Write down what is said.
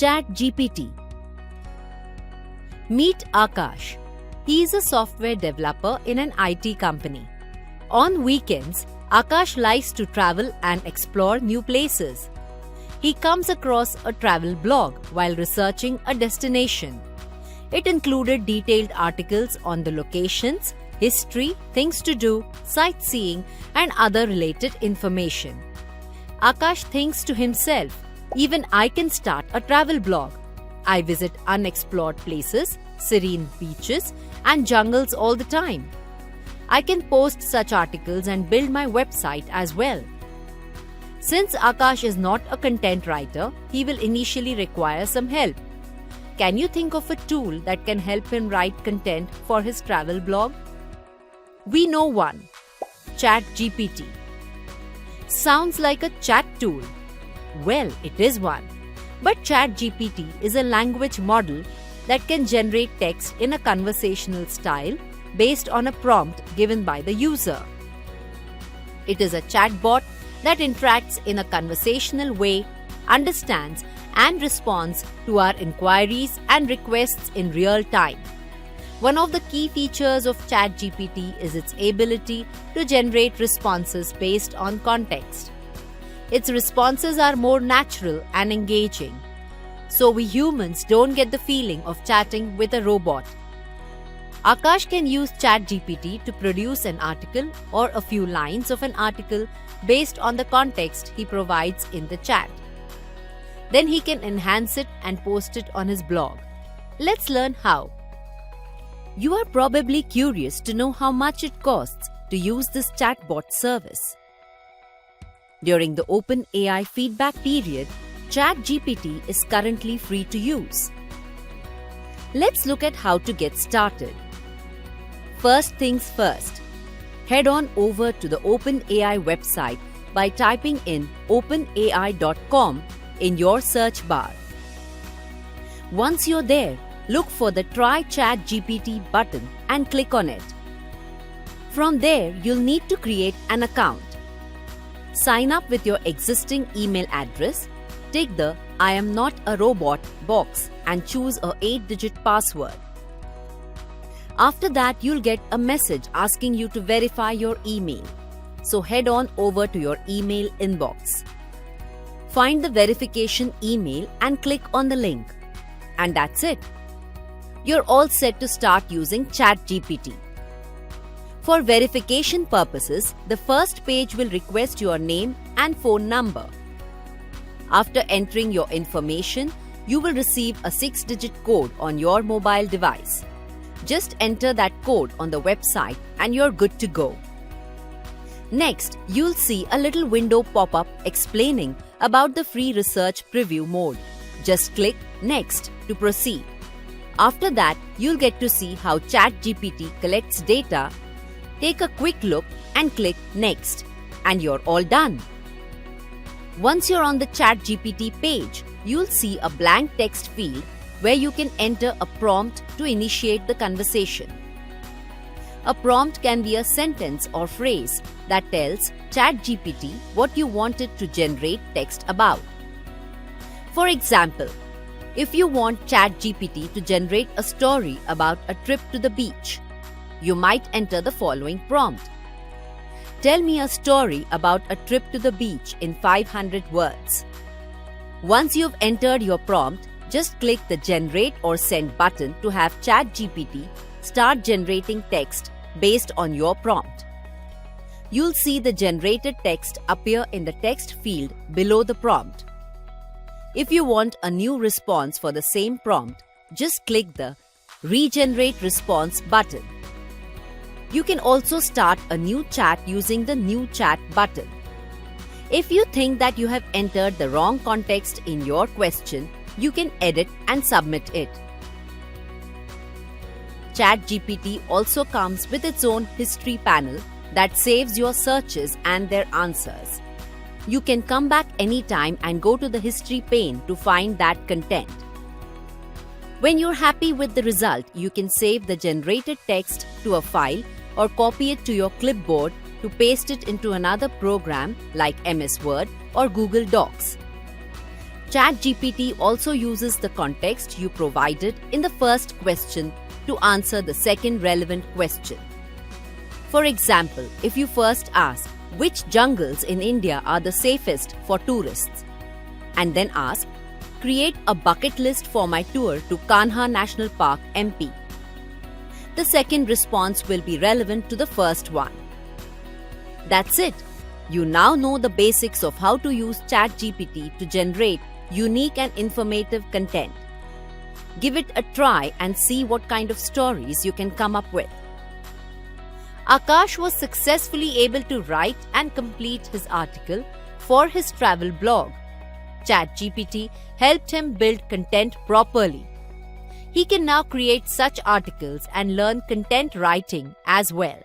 ChatGPT. Meet Akash. He is a software developer in an IT company. On weekends, Akash likes to travel and explore new places. He comes across a travel blog while researching a destination. It included detailed articles on the locations, history, things to do, sightseeing, and other related information. Akash thinks to himself, even I can start a travel blog. I visit unexplored places, serene beaches, and jungles all the time. I can post such articles and build my website as well. Since Akash is not a content writer, he will initially require some help. Can you think of a tool that can help him write content for his travel blog? We know one: ChatGPT. Sounds like a chat tool. Well, it is one. But ChatGPT is a language model that can generate text in a conversational style based on a prompt given by the user. It is a chatbot that interacts in a conversational way, understands and responds to our inquiries and requests in real time. One of the key features of ChatGPT is its ability to generate responses based on context. Its responses are more natural and engaging, so we humans don't get the feeling of chatting with a robot. Akash can use ChatGPT to produce an article or a few lines of an article based on the context he provides in the chat. Then he can enhance it and post it on his blog. Let's learn how. You are probably curious to know how much it costs to use this chatbot service. During the OpenAI feedback period, ChatGPT is currently free to use. Let's look at how to get started. First things first, head on over to the OpenAI website by typing in openai.com in your search bar. Once you're there, look for the Try ChatGPT button and click on it. From there, you'll need to create an account. Sign up with your existing email address, tick the I am not a robot box and choose a 8-digit password. After that, you'll get a message asking you to verify your email. So head on over to your email inbox. Find the verification email and click on the link. And that's it. You're all set to start using ChatGPT. For verification purposes, the first page will request your name and phone number. After entering your information, you will receive a 6-digit code on your mobile device. Just enter that code on the website and you're good to go. Next, you'll see a little window pop up explaining about the free research preview mode. Just click Next to proceed. After that, you'll get to see how ChatGPT collects data. Take a quick look and click Next, and you're all done. Once you're on the ChatGPT page, you'll see a blank text field where you can enter a prompt to initiate the conversation. A prompt can be a sentence or phrase that tells ChatGPT what you want it to generate text about. For example, if you want ChatGPT to generate a story about a trip to the beach, you might enter the following prompt. Tell me a story about a trip to the beach in 500 words. Once you've entered your prompt, just click the Generate or Send button to have ChatGPT start generating text based on your prompt. You'll see the generated text appear in the text field below the prompt. If you want a new response for the same prompt, just click the Regenerate Response button. You can also start a new chat using the New Chat button. If you think that you have entered the wrong context in your question, you can edit and submit it. ChatGPT also comes with its own history panel that saves your searches and their answers. You can come back anytime and go to the history pane to find that content. When you're happy with the result, you can save the generated text to a file or copy it to your clipboard to paste it into another program like MS Word or Google Docs. ChatGPT also uses the context you provided in the first question to answer the second relevant question. For example, if you first ask, which jungles in India are the safest for tourists? And then ask, create a bucket list for my tour to Kanha National Park, MP. The second response will be relevant to the first one. That's it. You now know the basics of how to use ChatGPT to generate unique and informative content. Give it a try and see what kind of stories you can come up with. Akash was successfully able to write and complete his article for his travel blog. ChatGPT helped him build content properly. He can now create such articles and learn content writing as well.